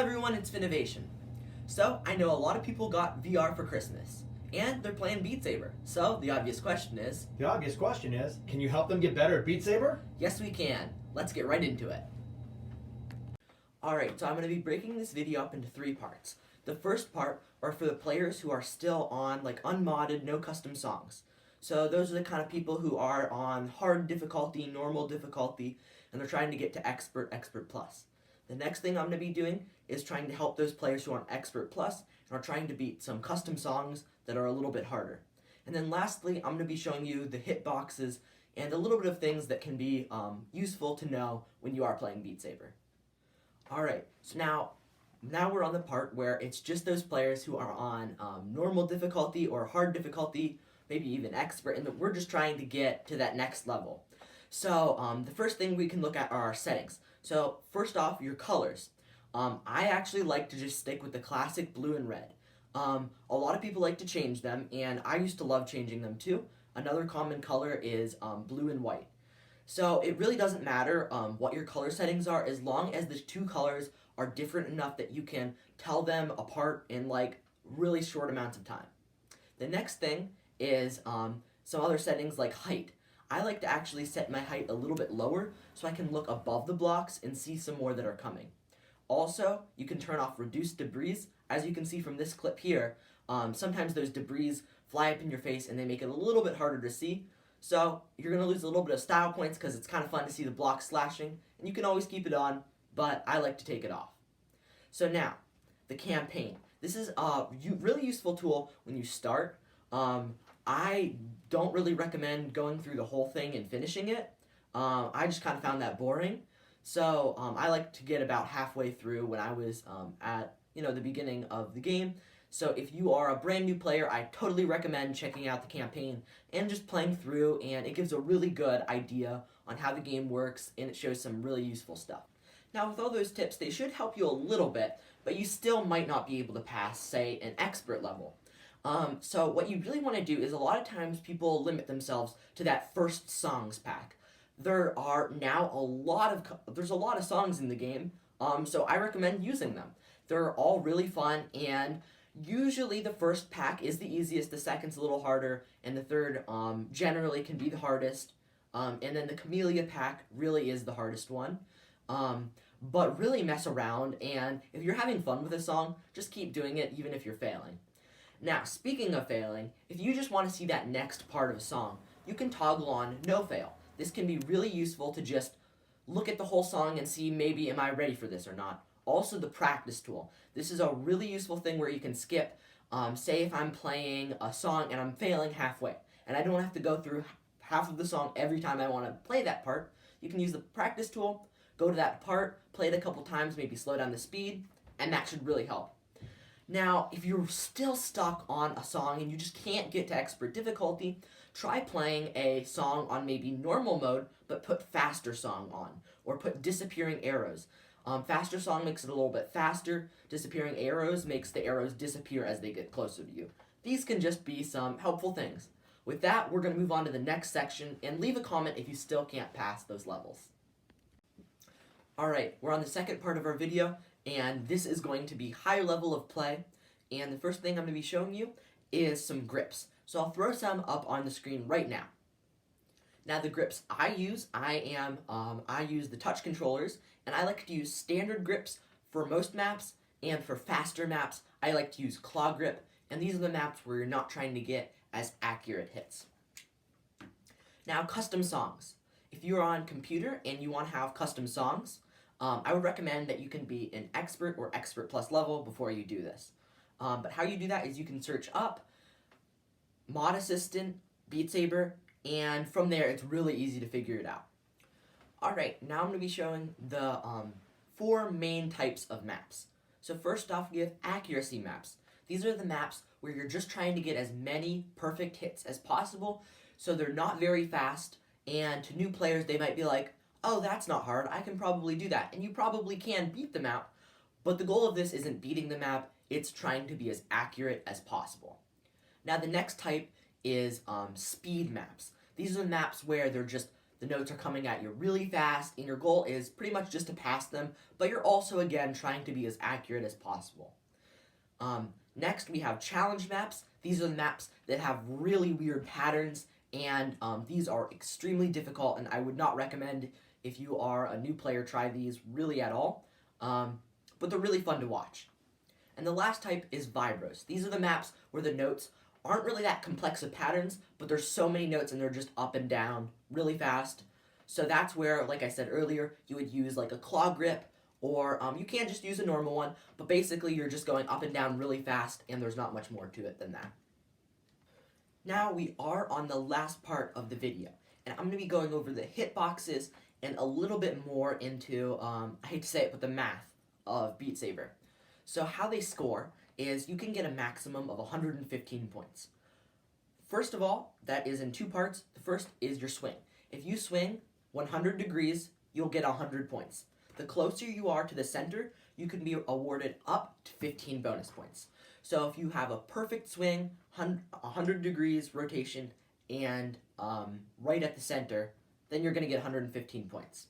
everyone, it's Finnovation. So, I know a lot of people got VR for Christmas, and they're playing BeatSaber. So, the obvious question is... Can you help them get better at BeatSaber? Yes, we can. Let's get right into it. Alright, so I'm going to be breaking this video up into 3 parts. The first part are for the players who are still on, unmodded, no custom songs. So those are the kind of people who are on hard difficulty, normal difficulty, and they're trying to get to Expert, Expert Plus. The next thing I'm going to be doing is trying to help those players who are on Expert Plus and are trying to beat some custom songs that are a little bit harder. And then lastly, I'm going to be showing you the hitboxes and a little bit of things that can be useful to know when you are playing BeatSaber. Alright, so now we're on the part where it's just those players who are on normal difficulty or hard difficulty, maybe even expert, and we're just trying to get to that next level. So the first thing we can look at are our settings. So first off, your colors. I actually like to just stick with the classic blue and red. A lot of people like to change them, and I used to love changing them too. Another common color is blue and white. So it really doesn't matter what your color settings are, as long as the 2 colors are different enough that you can tell them apart in really short amounts of time. The next thing is some other settings like height. I like to actually set my height a little bit lower so I can look above the blocks and see some more that are coming. Also, you can turn off reduce debris. As you can see from this clip here, sometimes those debris fly up in your face and they make it a little bit harder to see. So you're going to lose a little bit of style points because it's kind of fun to see the blocks slashing, and you can always keep it on, but I like to take it off. So now, the campaign. This is a really useful tool when you start. I don't really recommend going through the whole thing and finishing it. I just kind of found that boring. So I like to get about halfway through when I was at the beginning of the game. So if you are a brand new player, I totally recommend checking out the campaign and just playing through, and it gives a really good idea on how the game works, and it shows some really useful stuff. Now with all those tips, they should help you a little bit, but you still might not be able to pass, say, an expert level. So what you really want to do is a lot of times people limit themselves to that first songs pack. There are now there's a lot of songs in the game, so I recommend using them. They're all really fun, and usually the first pack is the easiest, the second's a little harder, and the third generally can be the hardest, and then the Camellia pack really is the hardest one. But really mess around, and if you're having fun with a song, just keep doing it even if you're failing. Now, speaking of failing, if you just want to see that next part of a song, you can toggle on no fail. This can be really useful to just look at the whole song and see maybe am I ready for this or not. Also the practice tool. This is a really useful thing where you can skip, say if I'm playing a song and I'm failing halfway, and I don't have to go through half of the song every time I want to play that part. You can use the practice tool, go to that part, play it a couple times, maybe slow down the speed, and that should really help. Now, if you're still stuck on a song and you just can't get to expert difficulty, try playing a song on maybe normal mode, but put faster song on, or put disappearing arrows. Faster song makes it a little bit faster. Disappearing arrows makes the arrows disappear as they get closer to you. These can just be some helpful things. With that, we're going to move on to the next section, and leave a comment if you still can't pass those levels. Alright, we're on the second part of our video, and this is going to be higher level of play, and the first thing I'm going to be showing you is some grips. So I'll throw some up on the screen right now. Now the grips I use, I use the touch controllers, and I like to use standard grips for most maps, and for faster maps, I like to use claw grip, and these are the maps where you're not trying to get as accurate hits. Now custom songs. If you're on computer and you want to have custom songs, I would recommend that you can be an expert or expert plus level before you do this. But how you do that is you can search up Mod Assistant, BeatSaber, and from there it's really easy to figure it out. Alright, now I'm going to be showing the 4 main types of maps. So first off, we have accuracy maps. These are the maps where you're just trying to get as many perfect hits as possible, so they're not very fast, and to new players they might be like, oh, that's not hard, I can probably do that. And you probably can beat the map, but the goal of this isn't beating the map, it's trying to be as accurate as possible. Now the next type is speed maps. These are the maps where the the notes are coming at you really fast, and your goal is pretty much just to pass them, but you're also, again, trying to be as accurate as possible. Next, we have challenge maps. These are the maps that have really weird patterns, and these are extremely difficult, and I would not recommend, if you are a new player, try these really at all, but they're really fun to watch. And the last type is vibros. These are the maps where the notes aren't really that complex of patterns, but there's so many notes and they're just up and down really fast. So that's where, like I said earlier, you would use like a claw grip, or you can just use a normal one, but basically you're just going up and down really fast, and there's not much more to it than that. Now we are on the last part of the video, and I'm going to be going over the hitboxes and a little bit more into, I hate to say it, but the math of BeatSaber. So how they score is you can get a maximum of 115 points. First of all, that is in two parts. The first is your swing. If you swing 100 degrees, you'll get 100 points. The closer you are to the center, you can be awarded up to 15 bonus points. So if you have a perfect swing, 100 degrees rotation, and right at the center, then you're going to get 115 points.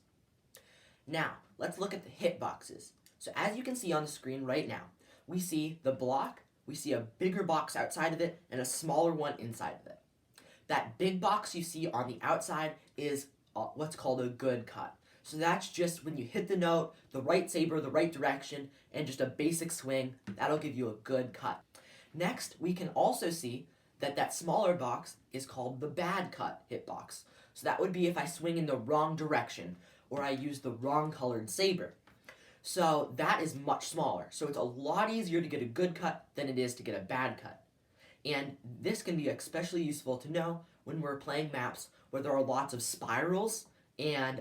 Now, let's look at the hitboxes. So as you can see on the screen right now, we see the block, we see a bigger box outside of it, and a smaller one inside of it. That big box you see on the outside is what's called a good cut. So that's just when you hit the note, the right saber, the right direction, and just a basic swing, that'll give you a good cut. Next, we can also see that that smaller box is called the bad cut hitbox. So that would be if I swing in the wrong direction, or I use the wrong colored saber. So that is much smaller. So it's a lot easier to get a good cut than it is to get a bad cut. And this can be especially useful to know when we're playing maps where there are lots of spirals and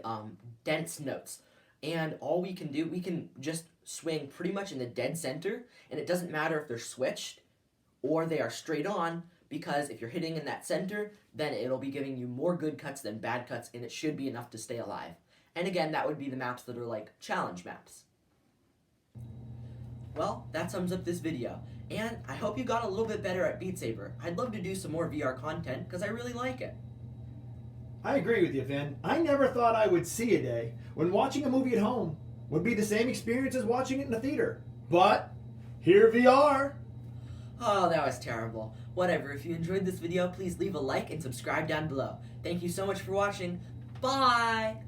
dense notes. And all we can do, we can just swing pretty much in the dead center, and it doesn't matter if they're switched or they are straight on, because if you're hitting in that center, then it'll be giving you more good cuts than bad cuts, and it should be enough to stay alive. And again, that would be the maps that are like challenge maps. Well, that sums up this video, and I hope you got a little bit better at BeatSaber. I'd love to do some more VR content, because I really like it. I agree with you, Finn. I never thought I would see a day when watching a movie at home would be the same experience as watching it in a theater. But here we are. Oh, that was terrible. Whatever, if you enjoyed this video, please leave a like and subscribe down below. Thank you so much for watching. Bye!